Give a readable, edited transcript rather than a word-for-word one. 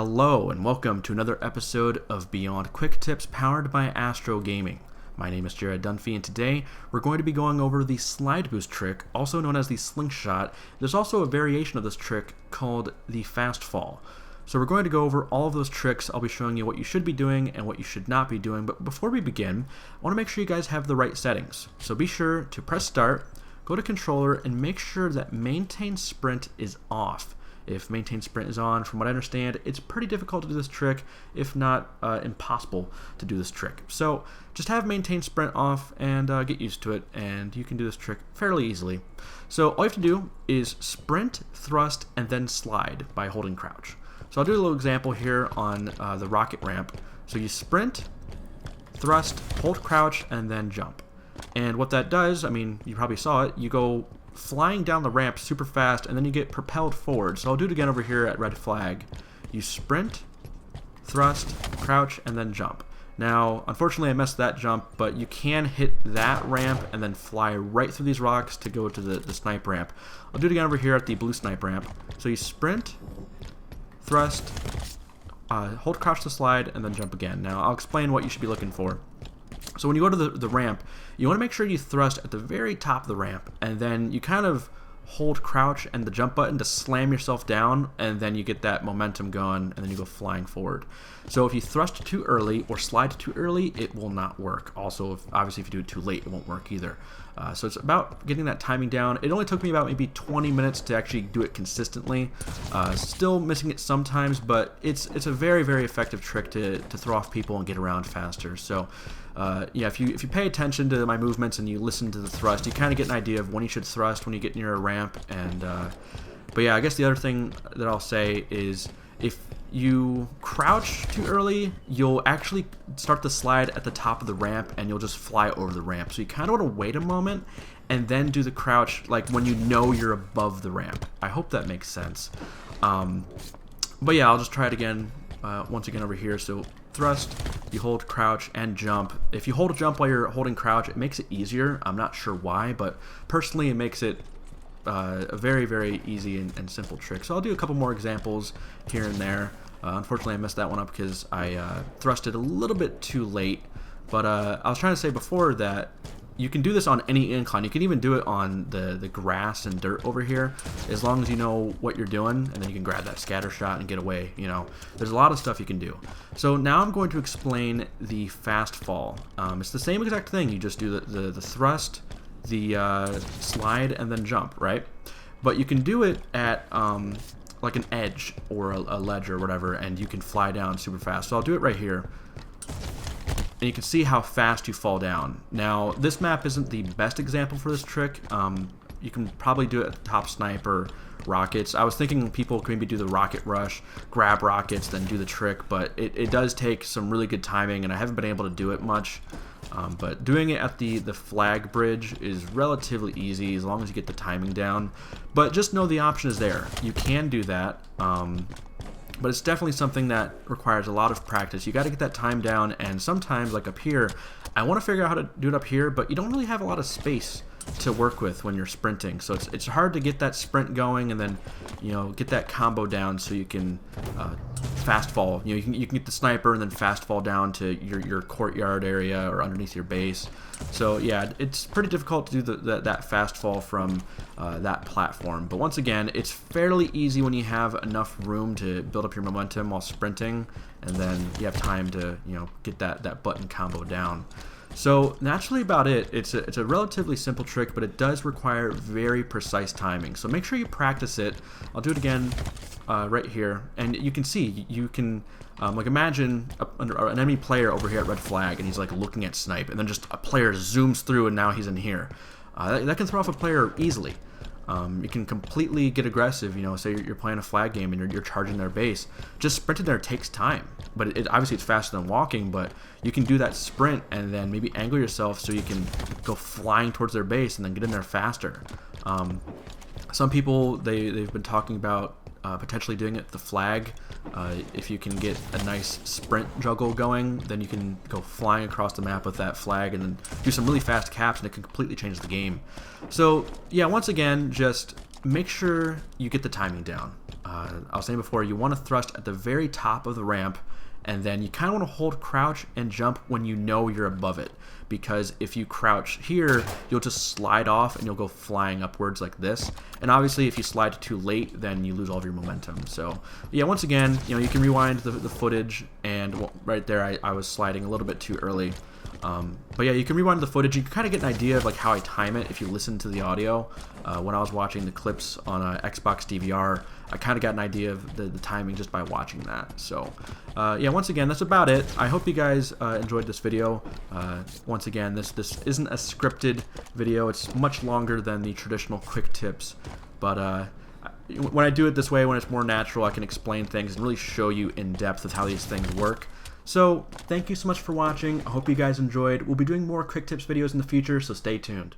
Hello and welcome to another episode of Beyond Quick Tips powered by Astro Gaming. My name is Jared Dunphy and today we're going to be going over the slide boost trick, also known as the slingshot. There's also a variation of this trick called the fast fall. So we're going to go over all of those tricks. I'll be showing you what you should be doing and what you should not be doing. But before we begin, I want to make sure you guys have the right settings. So be sure to press start, go to controller, and make sure that maintain sprint is off. If maintain sprint is on, from what I understand, it's pretty difficult to do this trick, if not impossible to do this trick. So just have maintain sprint off and get used to it, and you can do this trick fairly easily. So all you have to do is sprint, thrust, and then slide by holding crouch. So I'll do a little example here on the rocket ramp. So you sprint, thrust, hold crouch, and then jump. And what that does, I mean, you probably saw it, you go flying down the ramp super fast and then you get propelled forward. So I'll do it again over here at red flag. You sprint, thrust, crouch, and then jump. Now unfortunately I messed that jump, but you can hit that ramp and then fly right through these rocks to go to the snipe ramp. I'll do it again over here at the blue snipe ramp. So you sprint, thrust, hold crouch to slide, and then jump again. Now I'll explain what you should be looking for. So when you go to the ramp, you want to make sure you thrust at the very top of the ramp, and then you kind of hold crouch and the jump button to slam yourself down, and then you get that momentum going, and then you go flying forward. So if you thrust too early or slide too early, it will not work. Also, obviously if you do it too late, it won't work either. So it's about getting that timing down. It only took me about maybe 20 minutes to actually do it consistently. Still missing it sometimes, but it's a very, very effective trick to throw off people and get around faster. So yeah, if you pay attention to my movements and you listen to the thrust, you kind of get an idea of when you should thrust when you get near a ramp. And but yeah, I guess the other thing that I'll say is if you crouch too early, you'll actually start the slide at the top of the ramp and you'll just fly over the ramp. So you kind of want to wait a moment and then do the crouch like when you know you're above the ramp. I hope that makes sense. But yeah, I'll just try it again once again over here. So thrust, you hold crouch and jump. If you hold a jump while you're holding crouch, it makes it easier. I'm not sure why, but personally it makes it a very, very easy and simple trick. So I'll do a couple more examples here and there. Unfortunately, I messed that one up because I thrusted a little bit too late. But I was trying to say before that you can do this on any incline. You can even do it on the grass and dirt over here, as long as you know what you're doing, and then you can grab that scatter shot and get away. You know, there's a lot of stuff you can do. So now I'm going to explain the fast fall. It's the same exact thing. You just do the thrust, the slide, and then jump, right? But you can do it at like an edge or a ledge or whatever, and you can fly down super fast. So I'll do it right here. And you can see how fast you fall down. Now, this map isn't the best example for this trick. You can probably do it at top sniper rockets. I was thinking people could maybe do the rocket rush, grab rockets, then do the trick, but it does take some really good timing, and I haven't been able to do it much. But doing it at the flag bridge is relatively easy as long as you get the timing down. But just know the option is there. You can do that. But it's definitely something that requires a lot of practice. You got to get that time down, and sometimes, like up here, I want to figure out how to do it up here, but you don't really have a lot of space to work with when you're sprinting. So it's hard to get that sprint going and then, you know, get that combo down so you can fast fall. You know, you can get the sniper and then fast fall down to your courtyard area or underneath your base. So yeah, it's pretty difficult to do that fast fall from that platform. But once again, it's fairly easy when you have enough room to build up your momentum while sprinting, and then you have time to, you know, get that button combo down. So that's really about it. It's a relatively simple trick, but it does require very precise timing. So make sure you practice it. I'll do it again right here, and you can see, you can like imagine an enemy player over here at red flag, and he's like looking at snipe, and then just a player zooms through and now he's in here. That can throw off a player easily. You can completely get aggressive, you know, say you're playing a flag game and you're charging their base. Just sprinting there takes time, but obviously it's faster than walking, but you can do that sprint and then maybe angle yourself so you can go flying towards their base and then get in there faster. Some people, they've been talking about potentially doing it at the flag. If you can get a nice sprint juggle going, then you can go flying across the map with that flag and then do some really fast caps, and it can completely change the game. So yeah, once again, just make sure you get the timing down. I was saying before, you want to thrust at the very top of the ramp, and then you kind of want to hold crouch and jump when you know you're above it, because if you crouch here, you'll just slide off and you'll go flying upwards like this. And obviously if you slide too late, then you lose all of your momentum. So yeah, once again, you know, you can rewind the footage, and right there I was sliding a little bit too early. But yeah, you can rewind the footage. You can kind of get an idea of like how I time it if you listen to the audio. When I was watching the clips on Xbox DVR, I kind of got an idea of the timing just by watching that. So yeah, once again, that's about it. I hope you guys enjoyed this video. Once again, this isn't a scripted video. It's much longer than the traditional quick tips, but when I do it this way, when it's more natural, I can explain things and really show you in depth of how these things work. So thank you so much for watching. I hope you guys enjoyed. We'll be doing more quick tips videos in the future, so stay tuned.